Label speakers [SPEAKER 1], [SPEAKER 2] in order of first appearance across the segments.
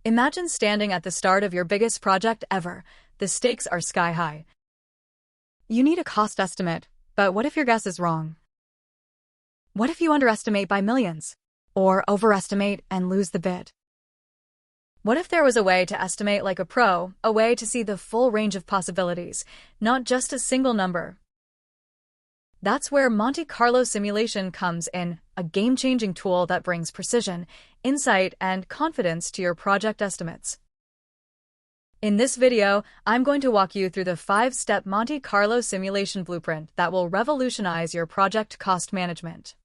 [SPEAKER 1] Imagine standing at the start of your biggest project ever. The stakes are sky high. You need a cost estimate, but what if your guess is wrong? What if you underestimate by millions? Or overestimate and lose the bid? What if there was a way to estimate like a pro, a way to see the full range of possibilities, not just a single number? That's where Monte Carlo simulation comes in, a game-changing tool that brings precision, insight, and confidence to your project estimates. In this video, I'm going to walk you through the 5-step Monte Carlo simulation blueprint that will revolutionize your project cost management.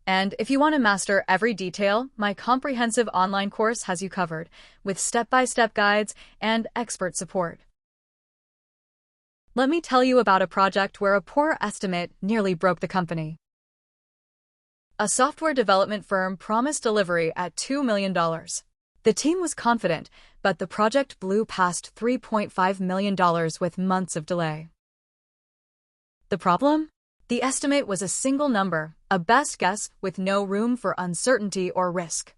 [SPEAKER 1] And if you want to master every detail, my comprehensive online course has you covered, with step-by-step guides and expert support. Let me tell you about a project where a poor estimate nearly broke the company. A software development firm promised delivery at $2 million. The team was confident, but the project blew past $3.5 million with months of delay. The problem? The estimate was a single number, a best guess with no room for uncertainty or risk.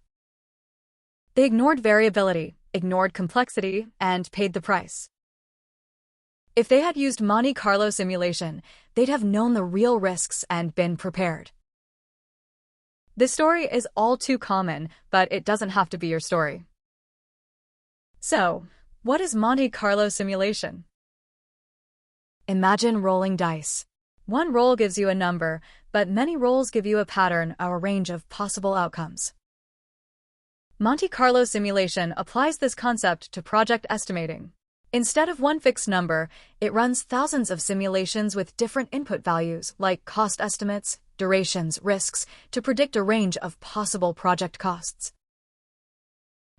[SPEAKER 1] They ignored variability, ignored complexity, and paid the price. If they had used Monte Carlo simulation, they'd have known the real risks and been prepared. This story is all too common, but it doesn't have to be your story. So, what is Monte Carlo simulation? Imagine rolling dice. One roll gives you a number, but many rolls give you a pattern or a range of possible outcomes. Monte Carlo simulation applies this concept to project estimating. Instead of one fixed number, it runs thousands of simulations with different input values like cost estimates, durations, risks, to predict a range of possible project costs.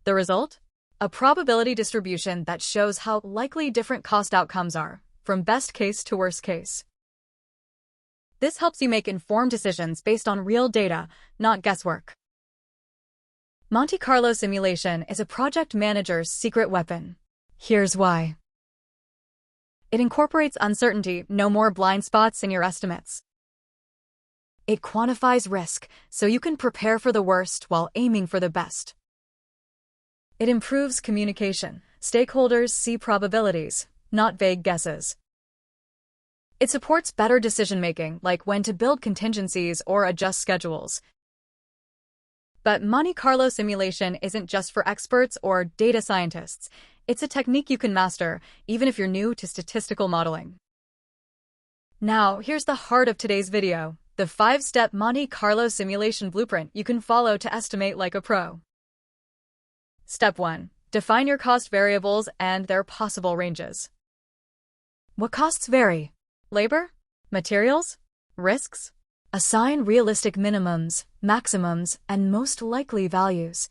[SPEAKER 1] The result? A probability distribution that shows how likely different cost outcomes are, from best case to worst case. This helps you make informed decisions based on real data, not guesswork. Monte Carlo simulation is a project manager's secret weapon. Here's why. It incorporates uncertainty, no more blind spots in your estimates. It quantifies risk, so you can prepare for the worst while aiming for the best. It improves communication. Stakeholders see probabilities, not vague guesses. It supports better decision-making, like when to build contingencies or adjust schedules. But Monte Carlo simulation isn't just for experts or data scientists. It's a technique you can master, even if you're new to statistical modeling. Now, here's the heart of today's video, the 5-step Monte Carlo simulation blueprint you can follow to estimate like a pro. Step 1. Define your cost variables and their possible ranges. What costs vary? Labor? Materials? Risks? Assign realistic minimums, maximums, and most likely values.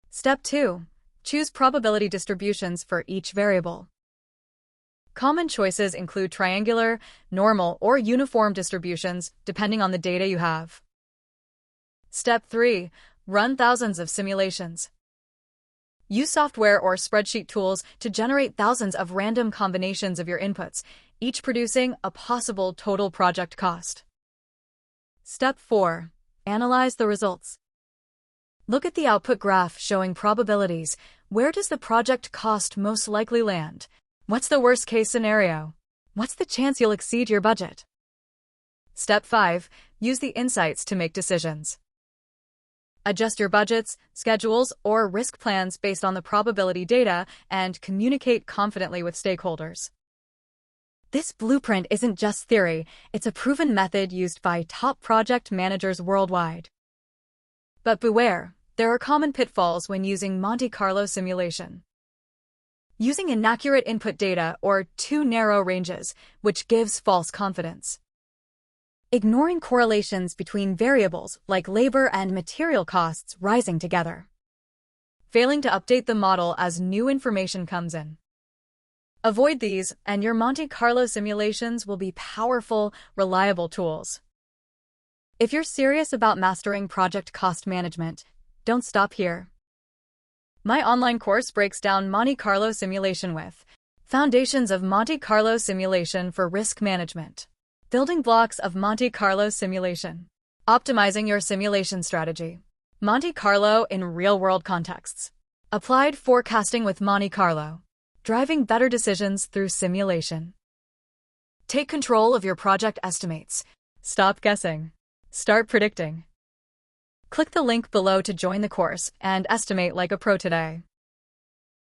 [SPEAKER 1] Step 2. Choose probability distributions for each variable. Common choices include triangular, normal, or uniform distributions, depending on the data you have. Step 3. Run thousands of simulations. Use software or spreadsheet tools to generate thousands of random combinations of your inputs, each producing a possible total project cost. Step 4. Analyze the results. Look at the output graph showing probabilities. Where does the project cost most likely land? What's the worst-case scenario? What's the chance you'll exceed your budget? Step 5. Use the insights to make decisions. Adjust your budgets, schedules, or risk plans based on the probability data and communicate confidently with stakeholders. This blueprint isn't just theory, it's a proven method used by top project managers worldwide. But beware, there are common pitfalls when using Monte Carlo simulation. Using inaccurate input data or too narrow ranges, which gives false confidence. Ignoring correlations between variables like labor and material costs rising together. Failing to update the model as new information comes in. Avoid these, and your Monte Carlo simulations will be powerful, reliable tools. If you're serious about mastering project cost management, don't stop here. My online course breaks down Monte Carlo simulation with Foundations of Monte Carlo Simulation for Risk Management, Building Blocks of Monte Carlo Simulation, Optimizing Your Simulation Strategy, Monte Carlo in real-world contexts. Applied forecasting with Monte Carlo. Driving better decisions through simulation. Take control of your project estimates. Stop guessing. Start predicting. Click the link below to join the course and estimate like a pro today.